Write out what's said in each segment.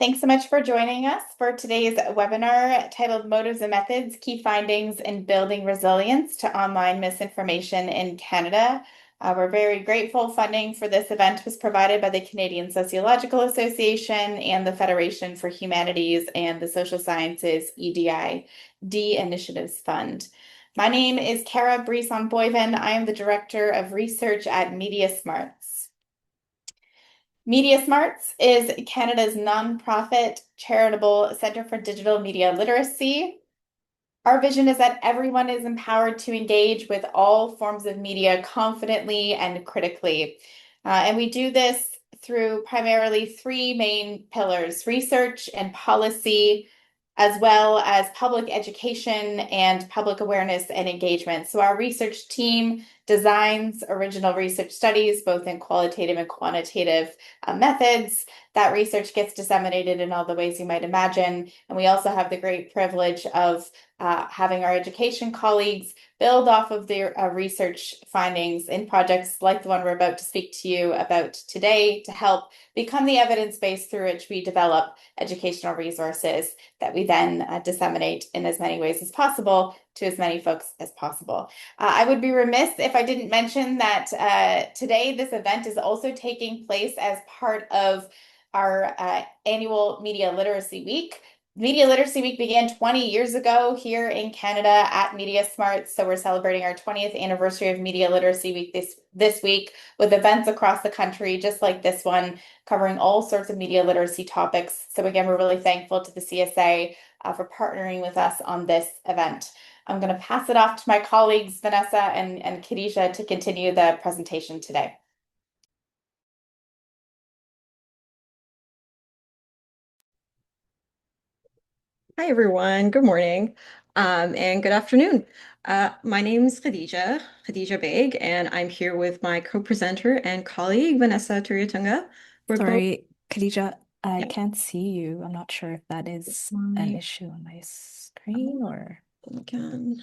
Thanks so much for joining us for today's webinar titled Motives and Methods, Key Findings in Building Resilience to Online Misinformation in Canada. We're very grateful. Funding for this event was provided by the Canadian Sociological Association and the Federation for Humanities and the Social Sciences EDI-D Initiatives Fund. My name is Cara Brisson-Boyven. I am the Director of Research at MediaSmarts. MediaSmarts is Canada's nonprofit charitable center for digital media literacy. Our vision is that everyone is empowered to engage with all forms of media confidently and critically. And we do this through primarily three main pillars: research and policy, as well as public education and public awareness and engagement. So our research team designs original research studies, both in qualitative and quantitative methods. That research gets disseminated in all the ways you might imagine. And we also have the great privilege of having our education colleagues build off of their research findings in projects like the one we're about to speak to you about today to help become the evidence base through which we develop educational resources that we then disseminate in as many ways as possible to as many folks as possible. I would be remiss if I didn't mention that today this event is also taking place as part of our annual Media Literacy Week. Media Literacy Week began 20 years ago here in Canada at MediaSmarts. So we're celebrating our 20th anniversary of Media Literacy Week this week with events across the country, just like this one, covering all sorts of media literacy topics. So again, we're really thankful to the CSA for partnering with us on this event. I'm going to pass it off to my colleagues, Vanessa and Khadija, to continue the presentation today. Hi, everyone. Good morning and good afternoon. My name is Khadija Baig, and I'm here with my co-presenter and colleague, Vanessa Turiatunga. We're both. Sorry, Khadija, I Yeah, can't see you. I'm not sure if that is an my, issue on my screen or. again.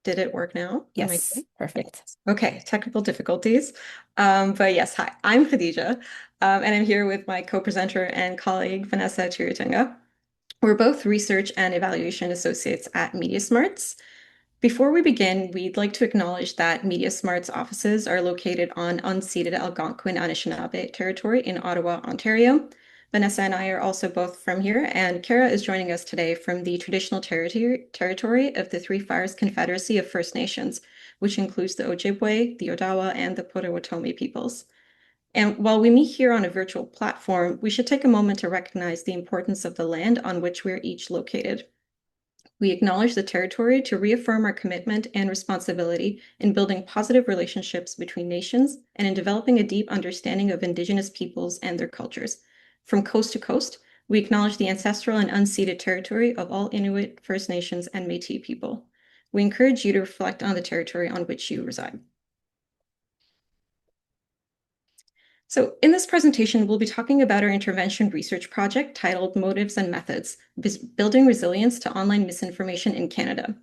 Did it work now? Am I Yes, good? Yes. perfect. Okay, technical difficulties. But yes, hi, I'm Khadija, and I'm here with my co-presenter and colleague, Vanessa Turiatunga. We're both research and evaluation associates at MediaSmarts. Before we begin, we'd like to acknowledge that MediaSmart's offices are located on unceded Algonquin Anishinaabe territory in Ottawa, Ontario. Vanessa and I are also both from here, and Kara is joining us today from the traditional territory of the Three Fires Confederacy of First Nations, which includes the Ojibwe, the Odawa, and the Potawatomi peoples. And while we meet here on a virtual platform, we should take a moment to recognize the importance of the land on which we're each located. We acknowledge the territory to reaffirm our commitment and responsibility in building positive relationships between nations and in developing a deep understanding of Indigenous peoples and their cultures. From coast to coast, we acknowledge the ancestral and unceded territory of all Inuit, First Nations, and Métis people. We encourage you to reflect on the territory on which you reside. So in this presentation, we'll be talking about our intervention research project titled Motives and Methods, Building Resilience to Online Misinformation in Canada.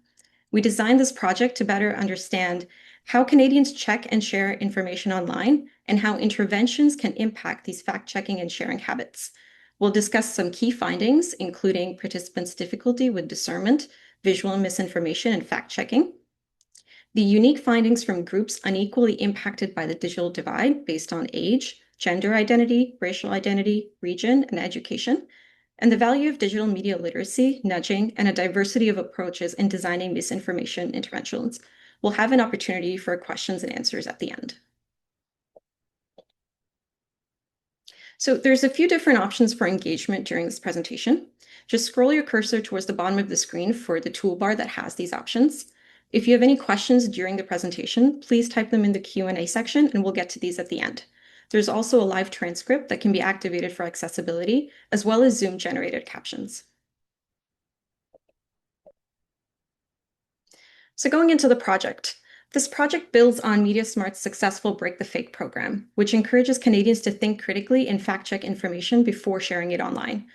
We designed this project to better understand how Canadians check and share information online and how interventions can impact these fact-checking and sharing habits. We'll discuss some key findings, including participants' difficulty with discernment, visual misinformation, and fact-checking. The unique findings from groups unequally impacted by the digital divide based on age, gender identity, racial identity, region, and education, and the value of digital media literacy, nudging, and a diversity of approaches in designing misinformation interventions. We'll have an opportunity for questions and answers at the end. So there's a few different options for engagement during this presentation. Just scroll your cursor towards the bottom of the screen for the toolbar that has these options. If you have any questions during the presentation, please type them in the Q&A section and we'll get to these at the end. There's also a live transcript that can be activated for accessibility, as well as Zoom-generated captions. So going into the project, this project builds on MediaSmart's successful Break the Fake program, which encourages Canadians to think critically and fact-check information before sharing it online.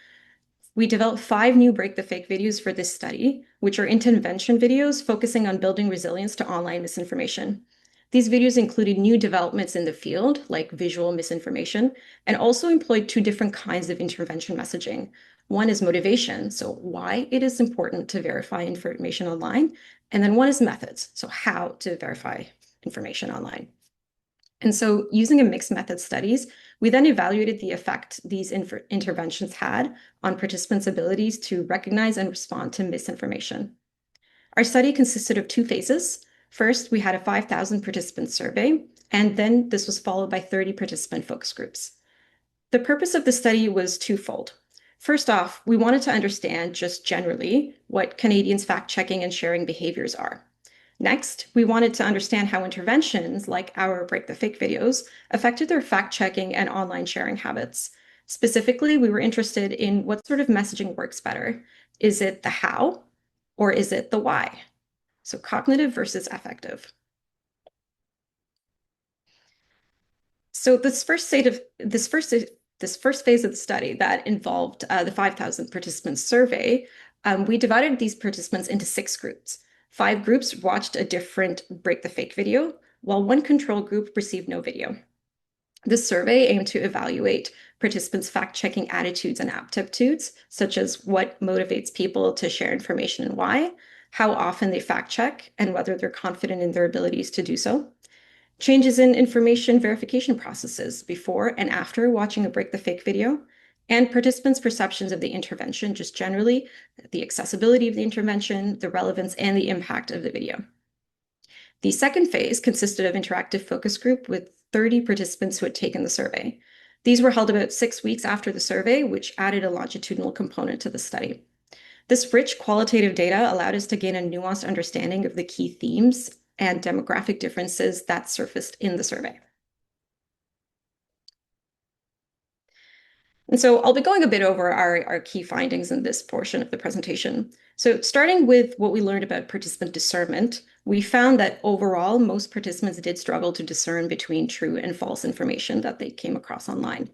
We developed 5 new Break the Fake videos for this study, which are intervention videos focusing on building resilience to online misinformation. These videos included new developments in the field, like visual misinformation, and also employed two different kinds of intervention messaging. One is motivation, so why it is important to verify information online, and then one is methods, so how to verify information online. And so using a mixed method studies, we then evaluated the effect these interventions had on participants' abilities to recognize and respond to misinformation. Our study consisted of two phases. First, we had a 5,000 participant survey, and then this was followed by 30 participant focus groups. The purpose of the study was twofold. First off, we wanted to understand just generally what Canadians' fact-checking and sharing behaviors are. Next, we wanted to understand how interventions like our Break the Fake videos affected their fact-checking and online sharing habits. Specifically, we were interested in what sort of messaging works better. Is it the how or is it the why? So cognitive versus affective. So this first phase of the study that involved the 5,000 participants survey, we divided these participants into 6 groups. 5 groups watched a different Break the Fake video, while one control group received no video. This survey aimed to evaluate participants' fact-checking attitudes and aptitudes, such as what motivates people to share information and why, how often they fact-check, and whether they're confident in their abilities to do so. Changes in information verification processes before and after watching a Break the Fake video, and participants' perceptions of the intervention, just generally, the accessibility of the intervention, the relevance, and the impact of the video. The second phase consisted of interactive focus group with 30 participants who had taken the survey. These were held about 6 weeks after the survey, which added a longitudinal component to the study. This rich qualitative data allowed us to gain a nuanced understanding of the key themes and demographic differences that surfaced in the survey. And so I'll be going a bit over our key findings in this portion of the presentation. So starting with what we learned about participant discernment, we found that overall, most participants did struggle to discern between true and false information that they came across online.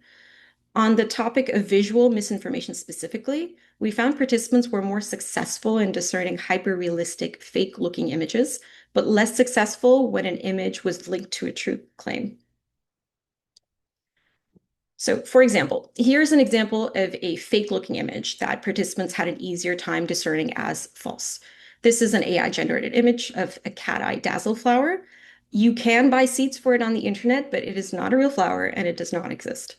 On the topic of visual misinformation specifically, we found participants were more successful in discerning hyper-realistic, fake-looking images, but less successful when an image was linked to a true claim. So, for example, here's an example of a fake-looking image that participants had an easier time discerning as false. This is an AI-generated image of a cat-eye dazzle flower. You can buy seeds for it on the internet, but it is not a real flower and it does not exist.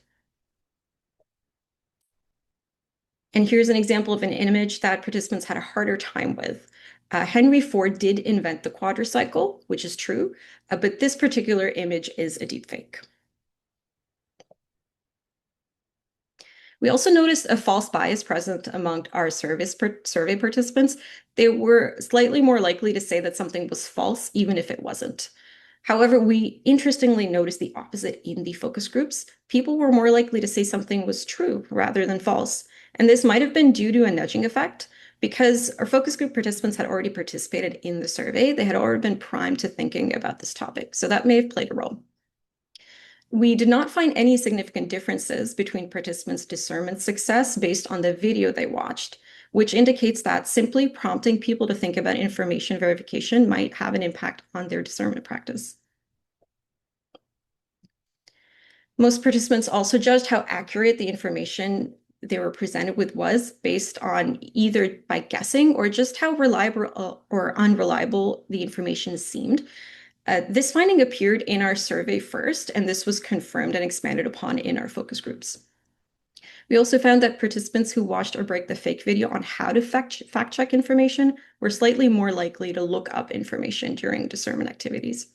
And here's an example of an image that participants had a harder time with. Henry Ford did invent the quadricycle, which is true, but this particular image is a deepfake. We also noticed a false bias present among our survey participants. They were slightly more likely to say that something was false, even if it wasn't. However, we interestingly noticed the opposite in the focus groups. People were more likely to say something was true rather than false. And this might have been due to a nudging effect because our focus group participants had already participated in the survey. They had already been primed to thinking about this topic. So that may have played a role. We did not find any significant differences between participants' discernment success based on the video they watched, which indicates that simply prompting people to think about information verification might have an impact on their discernment practice. Most participants also judged how accurate the information they were presented with was based on either by guessing or just how reliable or unreliable the information seemed. This finding appeared in our survey first, and this was confirmed and expanded upon in our focus groups. We also found that participants who watched or Break the Fake video on how to fact check information were slightly more likely to look up information during discernment activities.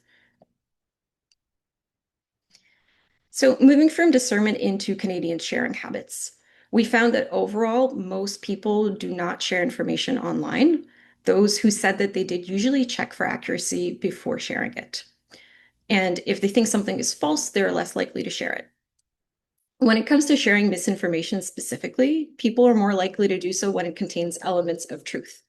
So moving from discernment into Canadian sharing habits, we found that overall, most people do not share information online. Those who said that they did usually check for accuracy before sharing it. And if they think something is false, they're less likely to share it. When it comes to sharing misinformation specifically, people are more likely to do so when it contains elements of truth.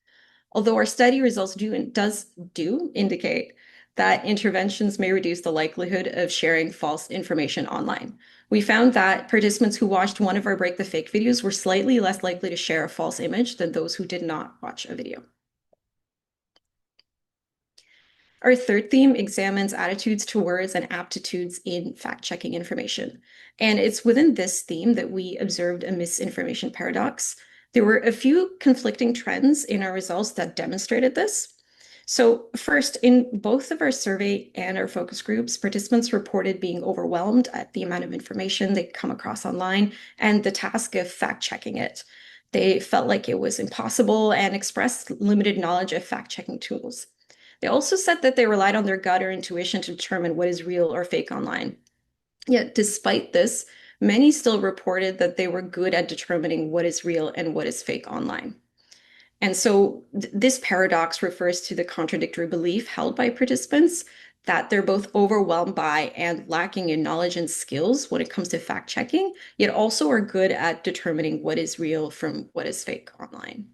Although our study results do indicate that interventions may reduce the likelihood of sharing false information online. We found that participants who watched one of our Break the Fake videos were slightly less likely to share a false image than those who did not watch a video. Our third theme examines attitudes towards and aptitudes in fact-checking information. And it's within this theme that we observed a misinformation paradox. There were a few conflicting trends in our results that demonstrated this. So first, in both of our survey and our focus groups, participants reported being overwhelmed at the amount of information they come across online and the task of fact-checking it. They felt like it was impossible and expressed limited knowledge of fact-checking tools. They also said that they relied on their gut or intuition to determine what is real or fake online. Yet, despite this, many still reported that they were good at determining what is real and what is fake online. And so this paradox refers to the contradictory belief held by participants that they're both overwhelmed by and lacking in knowledge and skills when it comes to fact checking, yet also are good at determining what is real from what is fake online.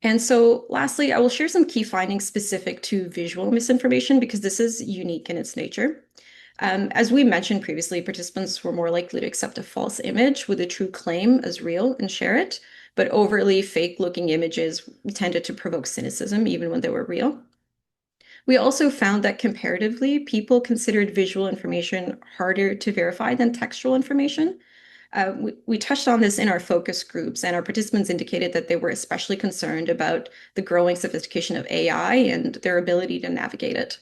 And so lastly, I will share some key findings specific to visual misinformation because this is unique in its nature. As we mentioned previously, participants were more likely to accept a false image with a true claim as real and share it, but overtly fake-looking images tended to provoke cynicism even when they were real. We also found that comparatively, people considered visual information harder to verify than textual information. We touched on this in our focus groups, and our participants indicated that they were especially concerned about the growing sophistication of AI and their ability to navigate it.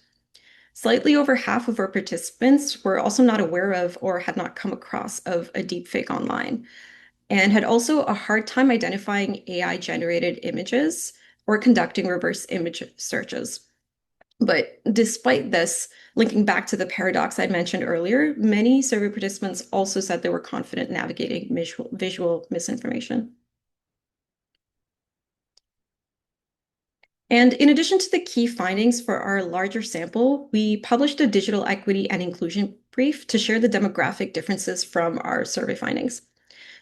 Slightly over half of our participants were also not aware of or had not come across of a deepfake online, and had also a hard time identifying AI-generated images or conducting reverse image searches. But despite this, linking back to the paradox I mentioned earlier, many survey participants also said they were confident navigating visual misinformation. And in addition to the key findings for our larger sample, we published a digital equity and inclusion brief to share the demographic differences from our survey findings.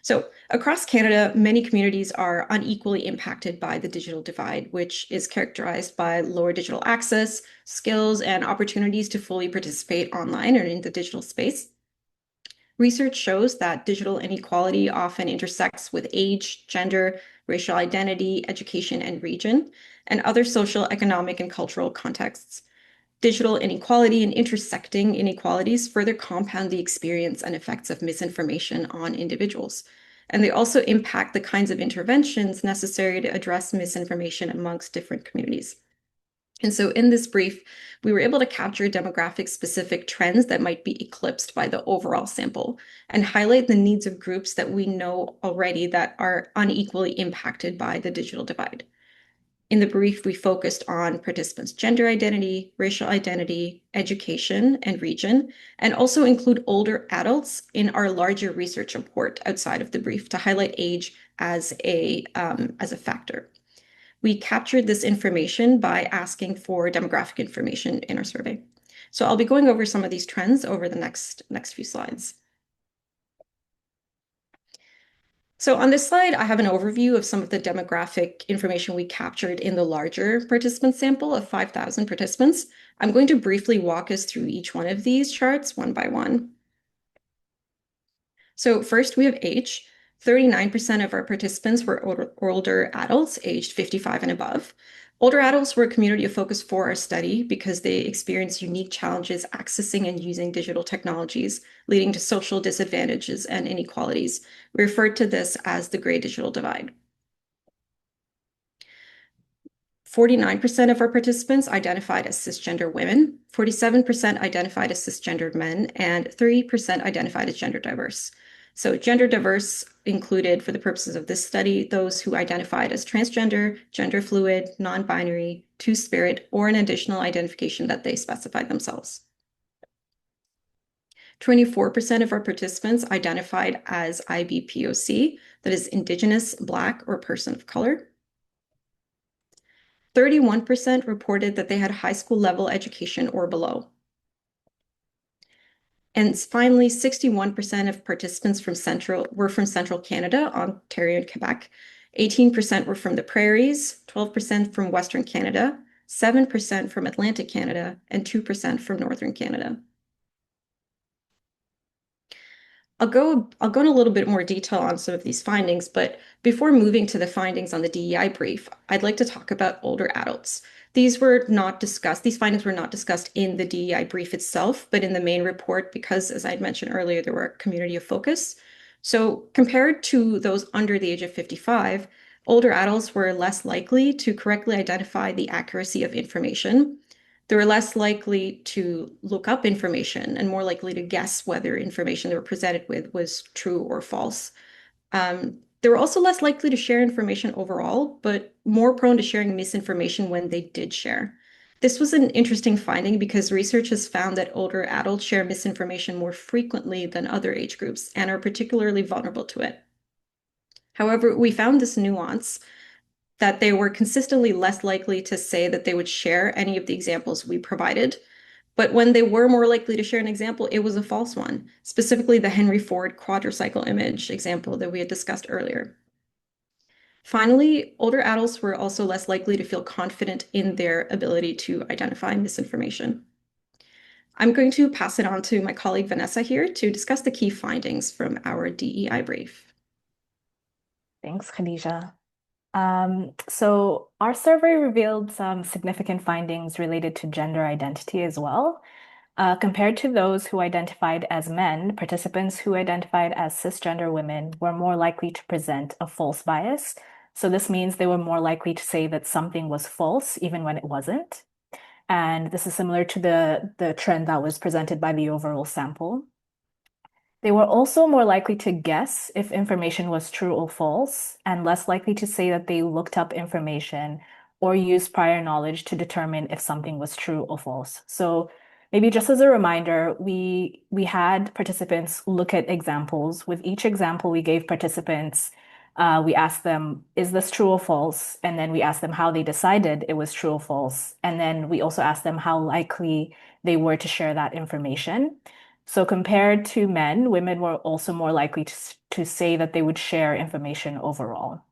So across Canada, many communities are unequally impacted by the digital divide, which is characterized by lower digital access, skills, and opportunities to fully participate online or in the digital space. Research shows that digital inequality often intersects with age, gender, racial identity, education, and region, and other social, economic, and cultural contexts. Digital inequality and intersecting inequalities further compound the experience and effects of misinformation on individuals. And they also impact the kinds of interventions necessary to address misinformation amongst different communities. And so in this brief, we were able to capture demographic-specific trends that might be eclipsed by the overall sample and highlight the needs of groups that we know already that are unequally impacted by the digital divide. In the brief, we focused on participants' gender identity, racial identity, education, and region, and also include older adults in our larger research report outside of the brief to highlight age as a factor. We captured this information by asking for demographic information in our survey. So I'll be going over some of these trends over the next few slides. So on this slide, I have an overview of some of the demographic information we captured in the larger participant sample of 5,000 participants. I'm going to briefly walk us through each one of these charts one by one. So first, we have age. 39% of our participants were older adults aged 55 and above. Older adults were a community of focus for our study because they experience unique challenges accessing and using digital technologies, leading to social disadvantages and inequalities. We referred to this as the Gray Digital Divide. 49% of our participants identified as cisgender women, 47% identified as cisgendered men, and 3% identified as gender diverse. So gender diverse included, for the purposes of this study, those who identified as transgender, gender fluid, non-binary, two-spirit, or an additional identification that they specified themselves. 24% of our participants identified as IBPOC, that is Indigenous, Black, or person of color. 31% reported that they had high school level education or below. And finally, 61% of participants were from Central Canada, Ontario and Quebec. 18% were from the prairies, 12% from Western Canada, 7% from Atlantic Canada, and 2% from Northern Canada. I'll go in a little bit more detail on some of these findings, but before moving to the findings on the DEI brief, I'd like to talk about older adults. These findings were not discussed in the DEI brief itself, but in the main report because, as I'd mentioned earlier, there were a community of focus. So compared to those under the age of 55, older adults were less likely to correctly identify the accuracy of information. They were less likely to look up information and more likely to guess whether information they were presented with was true or false. They were also less likely to share information overall, but more prone to sharing misinformation when they did share. This was an interesting finding because research has found that older adults share misinformation more frequently than other age groups and are particularly vulnerable to it. However, we found this nuance that they were consistently less likely to say that they would share any of the examples we provided. But when they were more likely to share an example, it was a false one, specifically the Henry Ford quadricycle image example that we had discussed earlier. Finally, older adults were also less likely to feel confident in their ability to identify misinformation. I'm going to pass it on to my colleague Vanessa here to discuss the key findings from our DEI brief. Thanks, Khadija. So our survey revealed some significant findings related to gender identity as well. Compared to those who identified as men, participants who identified as cisgender women were more likely to present a false bias. So this means they were more likely to say that something was false even when it wasn't. And this is similar to the trend that was presented by the overall sample. They were also more likely to guess if information was true or false, and less likely to say that they looked up information or used prior knowledge to determine if something was true or false. So maybe just as a reminder, we had participants look at examples. With each example, we gave participants, we asked them, is this true or false? And then we asked them how they decided it was true or false. And then we also asked them how likely they were to share that information. So compared to men, women were also more likely to say that they would share information overall.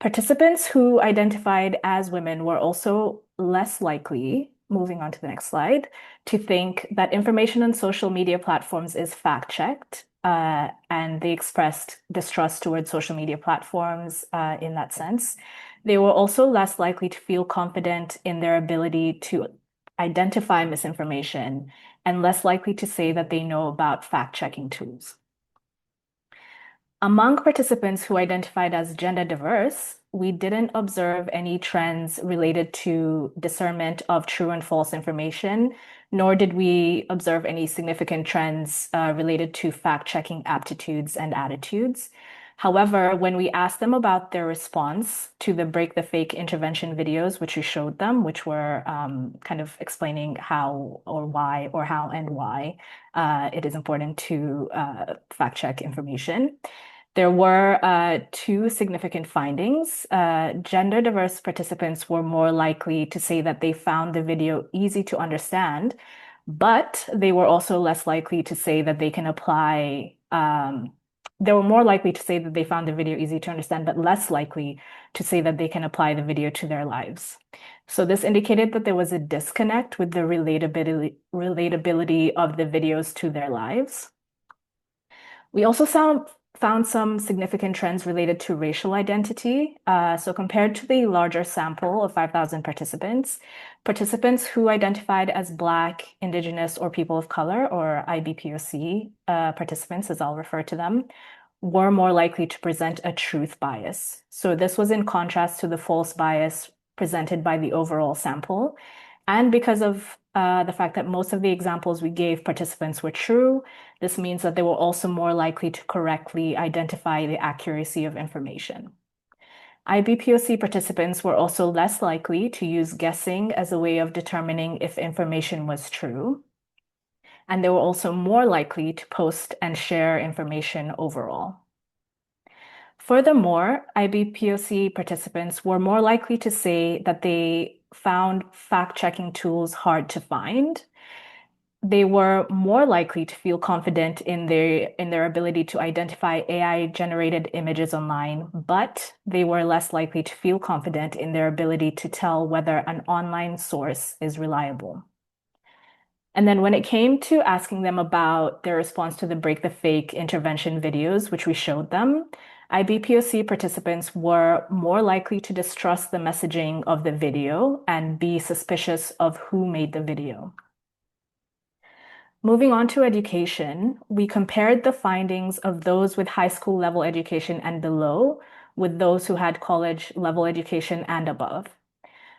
Participants who identified as women were also less likely, moving on to the next slide, to think that information on social media platforms is fact-checked, and they expressed distrust towards social media platforms in that sense. They were also less likely to feel confident in their ability to identify misinformation and less likely to say that they know about fact-checking tools. Among participants who identified as gender diverse, we didn't observe any trends related to discernment of true and false information, nor did we observe any significant trends related to fact-checking aptitudes and attitudes. However, when we asked them about their response to the Break the Fake intervention videos, which we showed them, which were kind of explaining how or why or how and why it is important to fact-check information, there were two significant findings. Gender diverse participants were more likely to say that they found the video easy to understand, but they were also less likely to say that they can apply. They were more likely to say that they found the video easy to understand, but less likely to say that they can apply the video to their lives. So this indicated that there was a disconnect with the relatability of the videos to their lives. We also found some significant trends related to racial identity. So compared to the larger sample of 5,000 participants, participants who identified as Black, Indigenous, or people of color, or IBPOC participants, as I'll refer to them, were more likely to present a truth bias. So this was in contrast to the false bias presented by the overall sample. And because of the fact that most of the examples we gave participants were true, this means that they were also more likely to correctly identify the accuracy of information. IBPOC participants were also less likely to use guessing as a way of determining if information was true. And they were also more likely to post and share information overall. Furthermore, IBPOC participants were more likely to say that they found fact-checking tools hard to find. They were more likely to feel confident in their ability to identify AI-generated images online, but they were less likely to feel confident in their ability to tell whether an online source is reliable. And then when it came to asking them about their response to the Break the Fake intervention videos, which we showed them, IBPOC participants were more likely to distrust the messaging of the video and be suspicious of who made the video. Moving on to education, we compared the findings of those with high school level education and below with those who had college level education and above.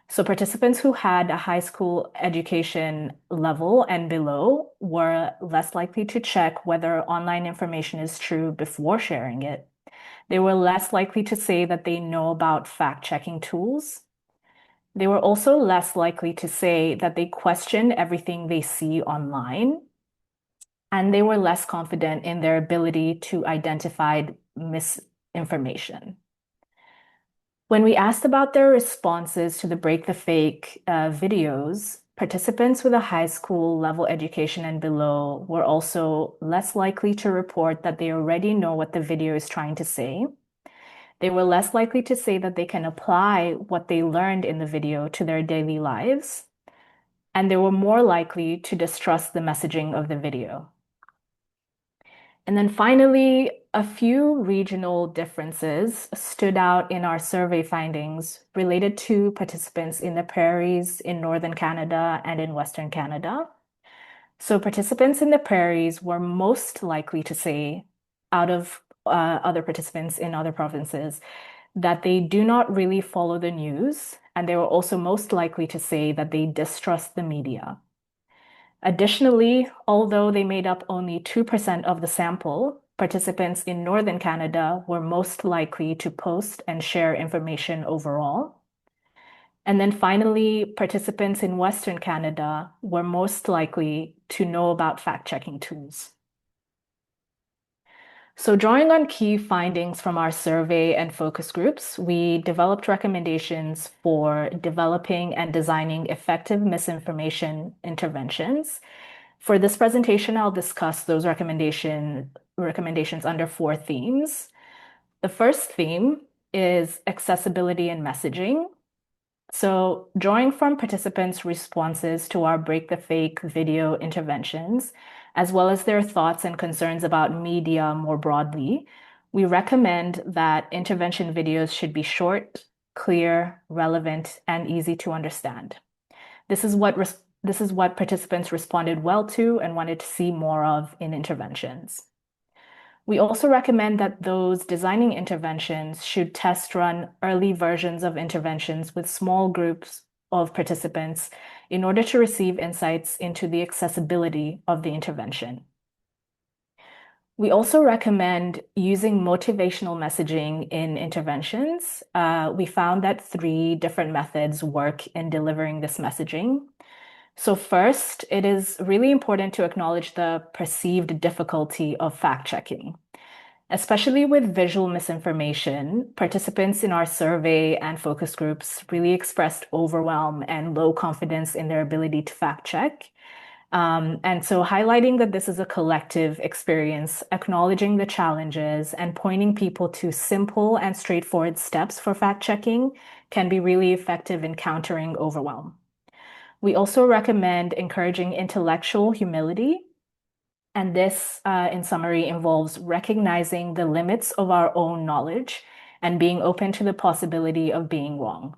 So participants who had a high school education level and below were less likely to check whether online information is true before sharing it. They were less likely to say that they know about fact-checking tools. They were also less likely to say that they question everything they see online. And they were less confident in their ability to identify misinformation. When we asked about their responses to the Break the Fake videos, participants with a high school level education and below were also less likely to report that they already know what the video is trying to say. They were less likely to say that they can apply what they learned in the video to their daily lives. And they were more likely to distrust the messaging of the video. And then finally, a few regional differences stood out in our survey findings related to participants in the prairies in northern Canada and in Western Canada. So participants in the prairies were most likely to say, out of other participants in other provinces, that they do not really follow the news, and they were also most likely to say that they distrust the media. Additionally, although they made up only 2% of the sample, participants in Northern Canada were most likely to post and share information overall. And then finally, participants in Western Canada were most likely to know about fact-checking tools. So drawing on key findings from our survey and focus groups, we developed recommendations for developing and designing effective misinformation interventions. For this presentation, I'll discuss those recommendations under 4 themes. The first theme is accessibility and messaging. So drawing from participants' responses to our Break the Fake video interventions, as well as their thoughts and concerns about media more broadly, we recommend that intervention videos should be short, clear, relevant, and easy to understand. This is what participants responded well to and wanted to see more of in interventions. We also recommend that those designing interventions should test run early versions of interventions with small groups of participants in order to receive insights into the accessibility of the intervention. We also recommend using motivational messaging in interventions. We found that 3 different methods work in delivering this messaging. So first, it is really important to acknowledge the perceived difficulty of fact-checking. Especially with visual misinformation, participants in our survey and focus groups really expressed overwhelm and low confidence in their ability to fact-check. And so highlighting that this is a collective experience, acknowledging the challenges and pointing people to simple and straightforward steps for fact-checking can be really effective in countering overwhelm. We also recommend encouraging intellectual humility. And this, in summary, involves recognizing the limits of our own knowledge and being open to the possibility of being wrong.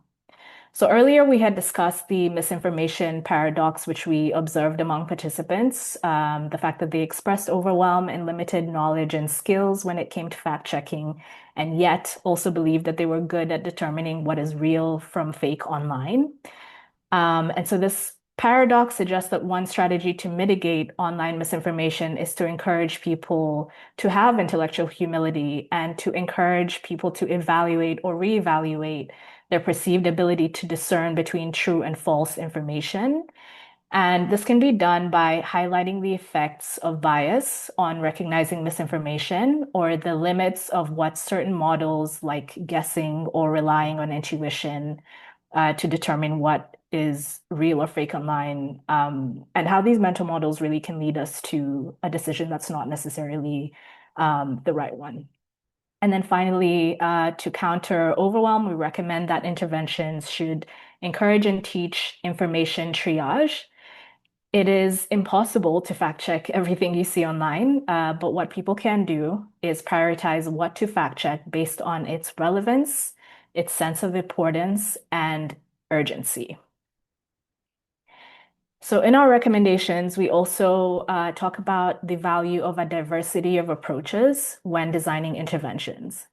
So earlier we had discussed the misinformation paradox, which we observed among participants, the fact that they expressed overwhelm and limited knowledge and skills when it came to fact-checking, and yet also believed that they were good at determining what is real from fake online. And so this paradox suggests that one strategy to mitigate online misinformation is to encourage people to have intellectual humility and to encourage people to evaluate or reevaluate their perceived ability to discern between true and false information. And this can be done by highlighting the effects of bias on recognizing misinformation or the limits of what certain models like guessing or relying on intuition to determine what is real or fake online, and how these mental models really can lead us to a decision that's not necessarily the right one. And then finally, to counter overwhelm, we recommend that interventions should encourage and teach information triage. It is impossible to fact check everything you see online, but what people can do is prioritize what to fact check based on its relevance, its sense of importance, and urgency. So in our recommendations, we also talk about the value of a diversity of approaches when designing interventions.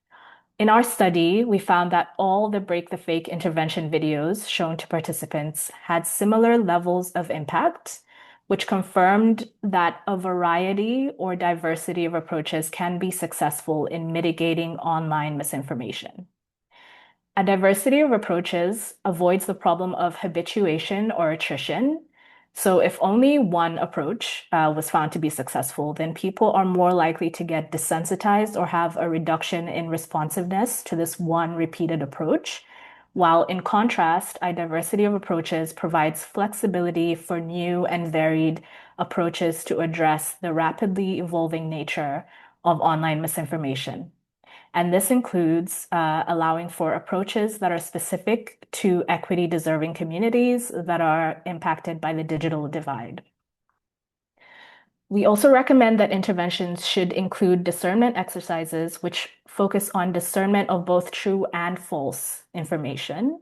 In our study, we found that all the Break the Fake intervention videos shown to participants had similar levels of impact, which confirmed that a variety or diversity of approaches can be successful in mitigating online misinformation. A diversity of approaches avoids the problem of habituation or attrition. So if only one approach was found to be successful, then people are more likely to get desensitized or have a reduction in responsiveness to this one repeated approach. While in contrast, a diversity of approaches provides flexibility for new and varied approaches to address the rapidly evolving nature of online misinformation. And this includes allowing for approaches that are specific to equity deserving communities that are impacted by the digital divide. We also recommend that interventions should include discernment exercises, which focus on discernment of both true and false information.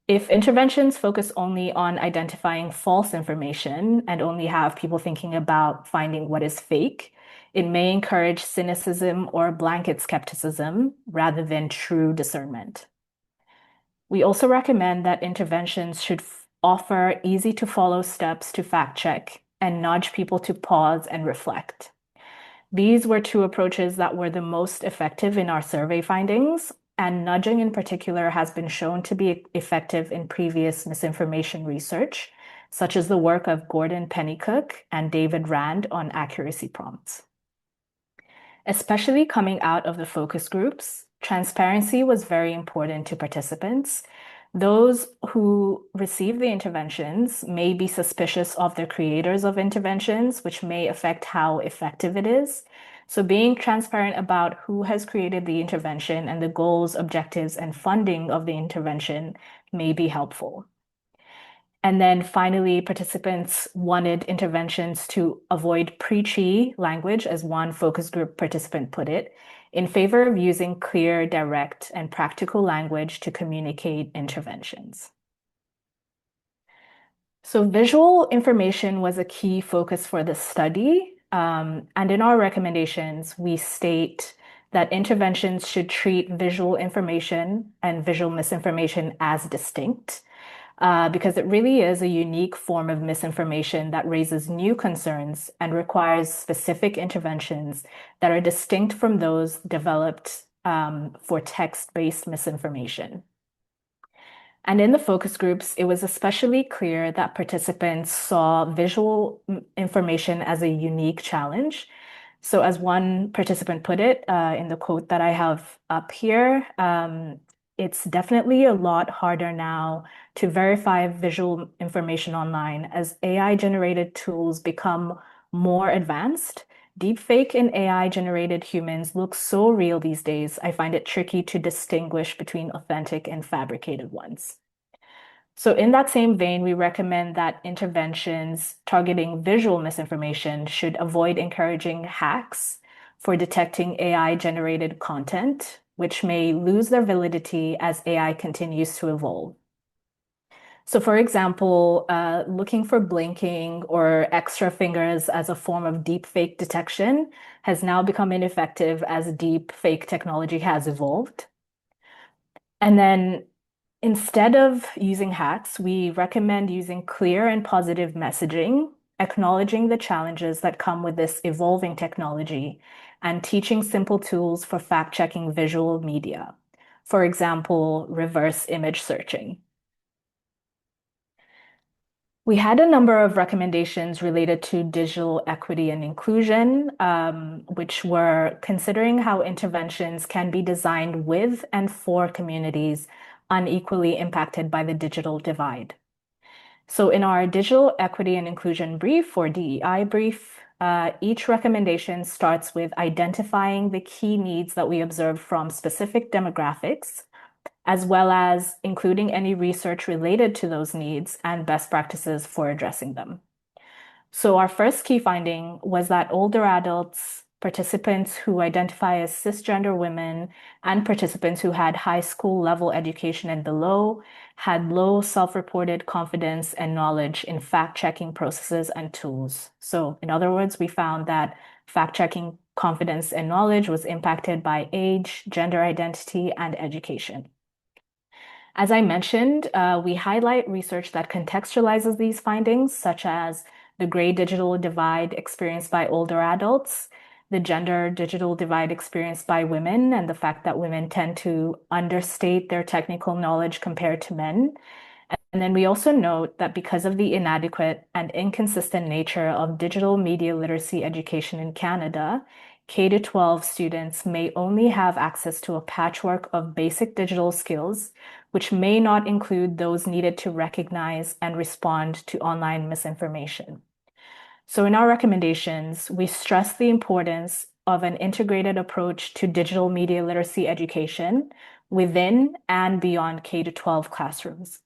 If interventions focus only on identifying false information and only have people thinking about finding what is fake, it may encourage cynicism or blanket skepticism rather than true discernment. We also recommend that interventions should offer easy to follow steps to fact check and nudge people to pause and reflect. These were two approaches that were the most effective in our survey findings, and nudging in particular has been shown to be effective in previous misinformation research, such as the work of Gordon Pennycook and David Rand on accuracy prompts. Especially coming out of the focus groups, transparency was very important to participants. Those who receive the interventions may be suspicious of the creators of interventions, which may affect how effective it is. So being transparent about who has created the intervention and the goals, objectives, and funding of the intervention may be helpful. And then finally, participants wanted interventions to avoid preachy language, as one focus group participant put it, in favor of using clear, direct, and practical language to communicate interventions. So visual information was a key focus for the study. And in our recommendations, we state that interventions should treat visual information and visual misinformation as distinct. Because it really is a unique form of misinformation that raises new concerns and requires specific interventions that are distinct from those developed for text-based misinformation. And in the focus groups, it was especially clear that participants saw visual information as a unique challenge. So as one participant put it in the quote that I have up here, it's definitely a lot harder now to verify visual information online as AI-generated tools become more advanced. Deepfake and AI-generated humans look so real these days, I find it tricky to distinguish between authentic and fabricated ones. So in that same vein, we recommend that interventions targeting visual misinformation should avoid encouraging hacks for detecting AI-generated content, which may lose their validity as AI continues to evolve. So for example, looking for blinking or extra fingers as a form of deepfake detection has now become ineffective as deepfake technology has evolved. And then instead of using hacks, we recommend using clear and positive messaging, acknowledging the challenges that come with this evolving technology, and teaching simple tools for fact-checking visual media. For example, reverse image searching. We had a number of recommendations related to digital equity and inclusion, which were considering how interventions can be designed with and for communities unequally impacted by the digital divide. So in our digital equity and inclusion brief, or DEI brief, each recommendation starts with identifying the key needs that we observe from specific demographics, as well as including any research related to those needs and best practices for addressing them. So our first key finding was that older adults, participants who identify as cisgender women, and participants who had high school level education and below had low self-reported confidence and knowledge in fact-checking processes and tools. So in other words, we found that fact-checking confidence and knowledge was impacted by age, gender identity, and education. As I mentioned, we highlight research that contextualizes these findings, such as the gray digital divide experienced by older adults, the gender digital divide experienced by women, and the fact that women tend to understate their technical knowledge compared to men. And then we also note that because of the inadequate and inconsistent nature of digital media literacy education in Canada, K-12 students may only have access to a patchwork of basic digital skills, which may not include those needed to recognize and respond to online misinformation. So in our recommendations, we stress the importance of an integrated approach to digital media literacy education within and beyond K-12 classrooms.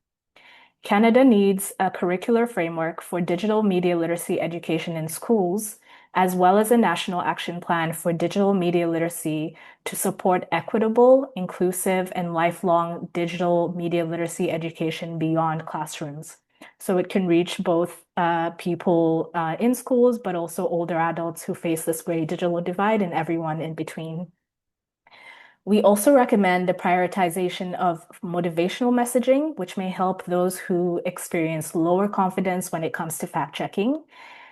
Canada needs a curricular framework for digital media literacy education in schools, as well as a national action plan for digital media literacy to support equitable, inclusive, and lifelong digital media literacy education beyond classrooms. So it can reach both people in schools, but also older adults who face this great digital divide and everyone in between. We also recommend the prioritization of motivational messaging, which may help those who experience lower confidence when it comes to fact checking.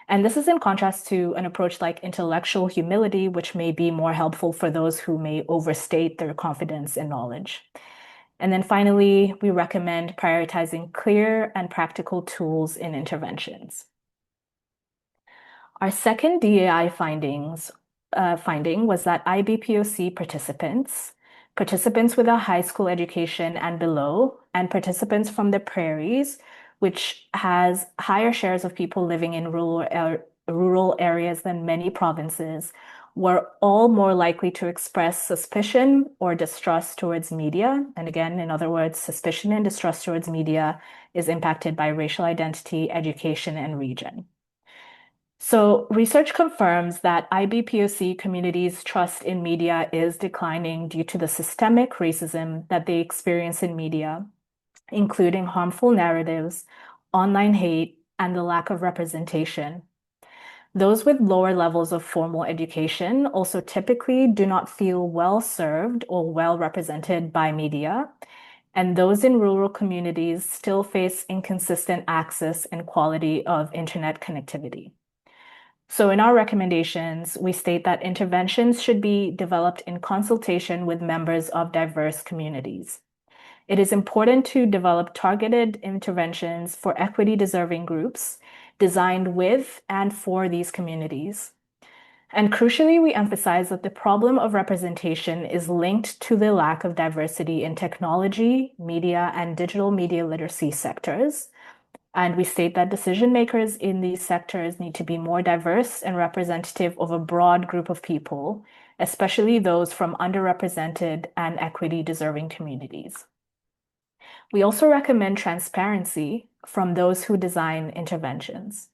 And this is in contrast to an approach like intellectual humility, which may be more helpful for those who may overstate their confidence and knowledge. And then finally, we recommend prioritizing clear and practical tools in interventions. Our second DEI finding was that IBPOC participants with a high school education and below, and participants from the prairies, which has higher shares of people living in rural areas than many provinces, were all more likely to express suspicion or distrust towards media. And again, in other words, suspicion and distrust towards media is impacted by racial identity, education, and region. So research confirms that IBPOC communities' trust in media is declining due to the systemic racism that they experience in media, including harmful narratives, online hate, and the lack of representation. Those with lower levels of formal education also typically do not feel well served or well represented by media. And those in rural communities still face inconsistent access and quality of internet connectivity. So in our recommendations, we state that interventions should be developed in consultation with members of diverse communities. It is important to develop targeted interventions for equity-deserving groups designed with and for these communities. And crucially, we emphasize that the problem of representation is linked to the lack of diversity in technology, media, and digital media literacy sectors. And we state that decision makers in these sectors need to be more diverse and representative of a broad group of people, especially those from underrepresented and equity deserving communities. We also recommend transparency from those who design interventions.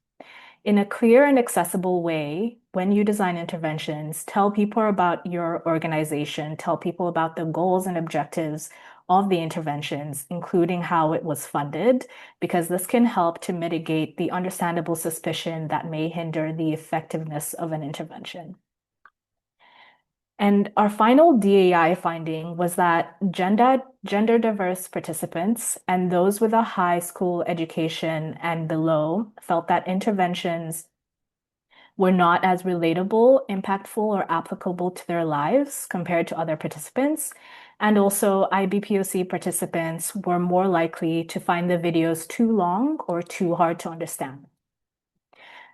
In a clear and accessible way, when you design interventions, tell people about your organization, tell people about the goals and objectives of the interventions, including how it was funded, because this can help to mitigate the understandable suspicion that may hinder the effectiveness of an intervention. And our final DEI finding was that gender diverse participants and those with a high school education and below felt that interventions were not as relatable, impactful, or applicable to their lives compared to other participants. And also, IBPOC participants were more likely to find the videos too long or too hard to understand.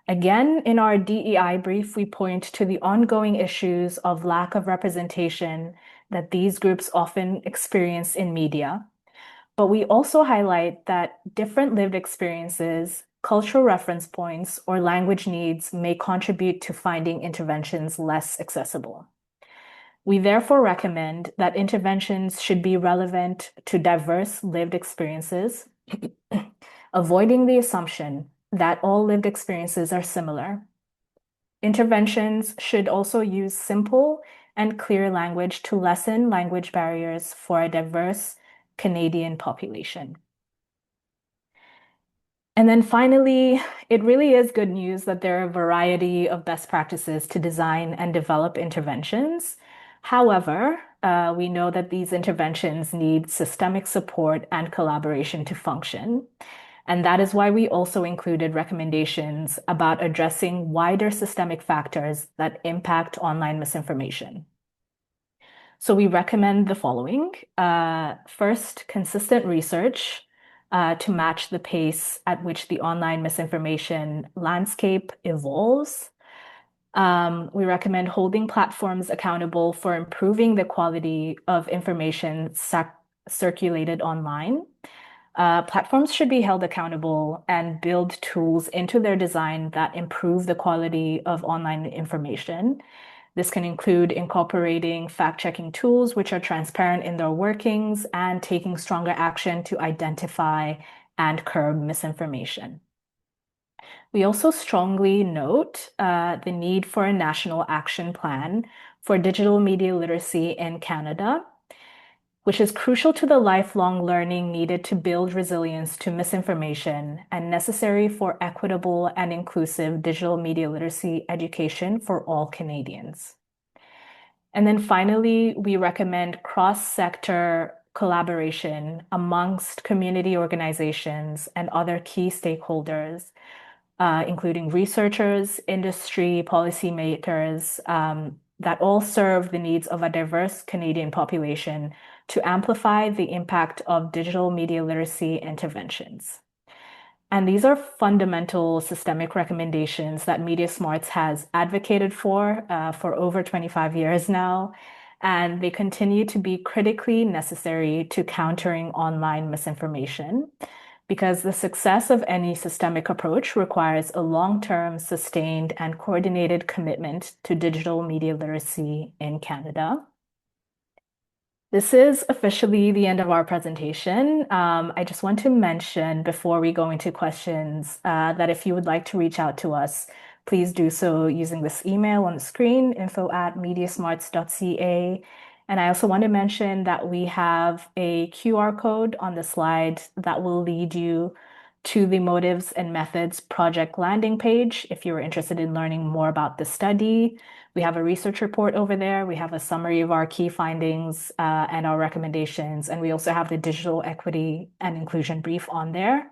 Again, in our DEI brief, we point to the ongoing issues of lack of representation that these groups often experience in media. But we also highlight that different lived experiences, cultural reference points, or language needs may contribute to finding interventions less accessible. We therefore recommend that interventions should be relevant to diverse lived experiences, avoiding the assumption that all lived experiences are similar. Interventions should also use simple and clear language to lessen language barriers for a diverse Canadian population. And then finally, it really is good news that there are a variety of best practices to design and develop interventions. However, we know that these interventions need systemic support and collaboration to function. And that is why we also included recommendations about addressing wider systemic factors that impact online misinformation. So we recommend the following. First, consistent research to match the pace at which the online misinformation landscape evolves. We recommend holding platforms accountable for improving the quality of information circulated online. Platforms should be held accountable and build tools into their design that improve the quality of online information. This can include incorporating fact-checking tools which are transparent in their workings and taking stronger action to identify and curb misinformation. We also strongly note the need for a national action plan for digital media literacy in Canada, which is crucial to the lifelong learning needed to build resilience to misinformation and necessary for equitable and inclusive digital media literacy education for all Canadians. And then finally, we recommend cross-sector collaboration amongst community organizations and other key stakeholders, including researchers, industry, policymakers, that all serve the needs of a diverse Canadian population to amplify the impact of digital media literacy interventions. And these are fundamental systemic recommendations that MediaSmarts has advocated for over 25 years now, and they continue to be critically necessary to countering online misinformation because the success of any systemic approach requires a long-term, sustained, and coordinated commitment to digital media literacy in Canada. This is officially the end of our presentation. I just want to mention before we go into questions that if you would like to reach out to us, please do so using this email on the screen, info@mediasmarts.ca. And I also want to mention that we have a QR code on the slide that will lead you to the Motives and Methods project landing page if you're interested in learning more about the study. We have a research report over there. We have a summary of our key findings and our recommendations. And we also have the digital equity and inclusion brief on there.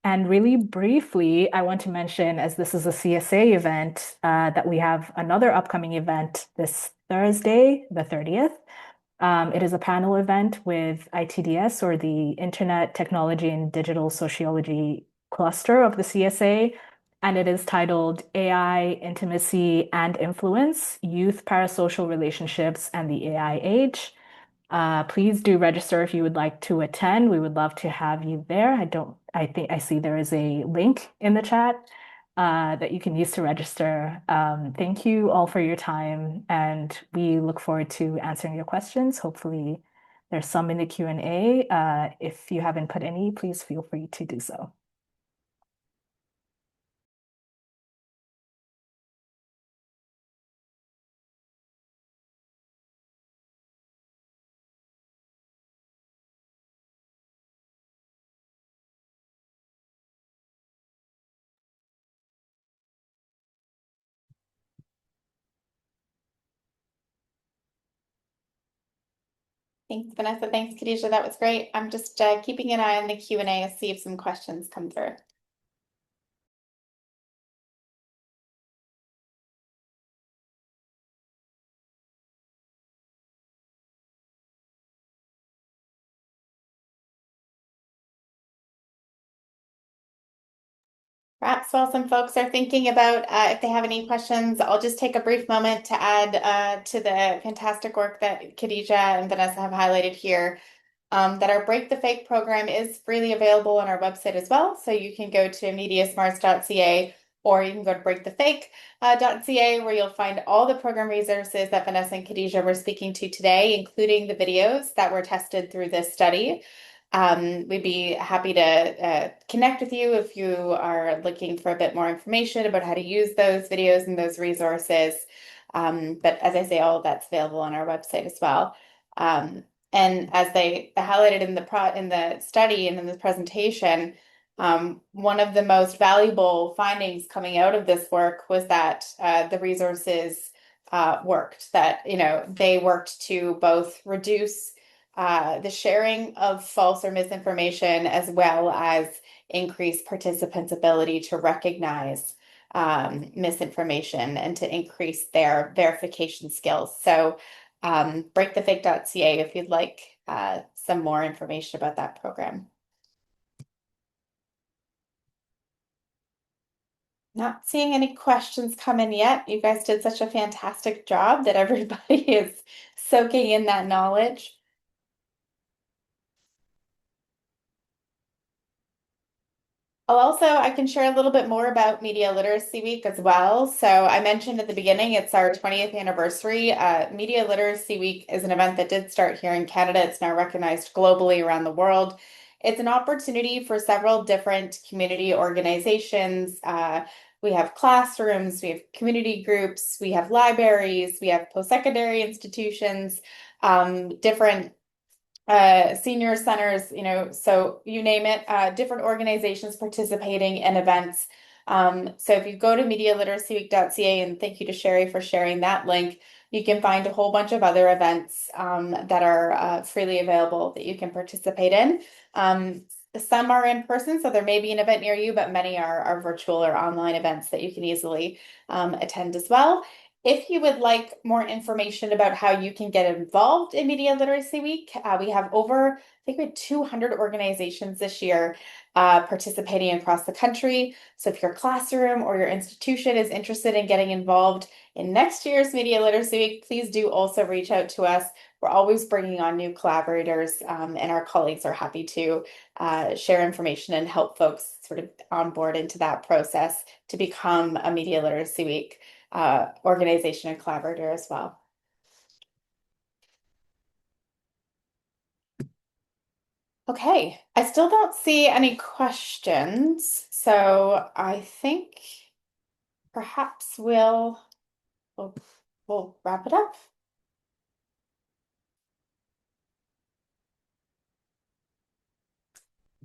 And really briefly, I want to mention, as this is a CSA event, that we have another upcoming event this Thursday, the 30th. It is a panel event with ITDS, or the Internet Technology and Digital Sociology cluster of the CSA. And it is titled AI, Intimacy and Influence, Youth Parasocial Relationships and the AI Age. Please do register if you would like to attend. We would love to have you there. I see there is a link in the chat that you can use to register. Thank you all for your time, and we look forward to answering your questions. Hopefully there's some in the Q&A. If you haven't put any, please feel free to do so. Thanks, Vanessa. Thanks, Khadija. That was great. I'm just keeping an eye on the Q&A to see if some questions come through. Perhaps while some folks are thinking about if they have any questions, I'll just take a brief moment to add to the fantastic work that Khadija and Vanessa have highlighted here. That our Break the Fake program is freely available on our website as well. So you can go to mediasmarts.ca or you can go to breakthefake.ca where you'll find all the program resources that Vanessa and Khadija were speaking to today, including the videos that were tested through this study. We'd be happy to connect with you if you are looking for a bit more information about how to use those videos and those resources. But as I say, all of that's available on our website as well. And as they highlighted in the study and in the presentation, one of the most valuable findings coming out of this work was that the resources worked. That they worked to both reduce the sharing of false or misinformation, as well as increase participants' ability to recognize misinformation and to increase their verification skills. So breakthefake.ca if you'd like some more information about that program. Not seeing any questions come in yet. You guys did such a fantastic job that everybody is soaking in that knowledge. I can share a little bit more about Media Literacy Week as well. So I mentioned at the beginning, it's our 20th anniversary. Media Literacy Week is an event that did start here in Canada. It's now recognized globally around the world. It's an opportunity for several different community organizations. We have classrooms, we have community groups, we have libraries, we have post-secondary institutions, different senior centers, so you name it, different organizations participating in events. So if you go to MediaLiteracyWeek.ca, and thank you to Sherry for sharing that link, you can find a whole bunch of other events that are freely available that you can participate in. Some are in person, so there may be an event near you, but many are virtual or online events that you can easily attend as well. If you would like more information about how you can get involved in Media Literacy Week, we have I think we had 200 organizations this year participating across the country. So if your classroom or your institution is interested in getting involved in next year's Media Literacy Week, please do also reach out to us. We're always bringing on new collaborators, and our colleagues are happy to share information and help folks sort of onboard into that process to become a Media Literacy Week organization and collaborator as well. Okay, I still don't see any questions, so I think perhaps we'll wrap it up.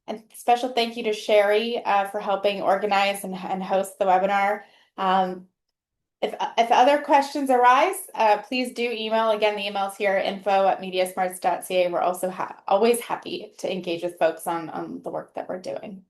And special thank you to Sherry for helping organize and host the webinar. If other questions arise, please do email. Again, the email's here, info@mediasmarts.ca. We're also always happy to engage with folks on the work that we're doing.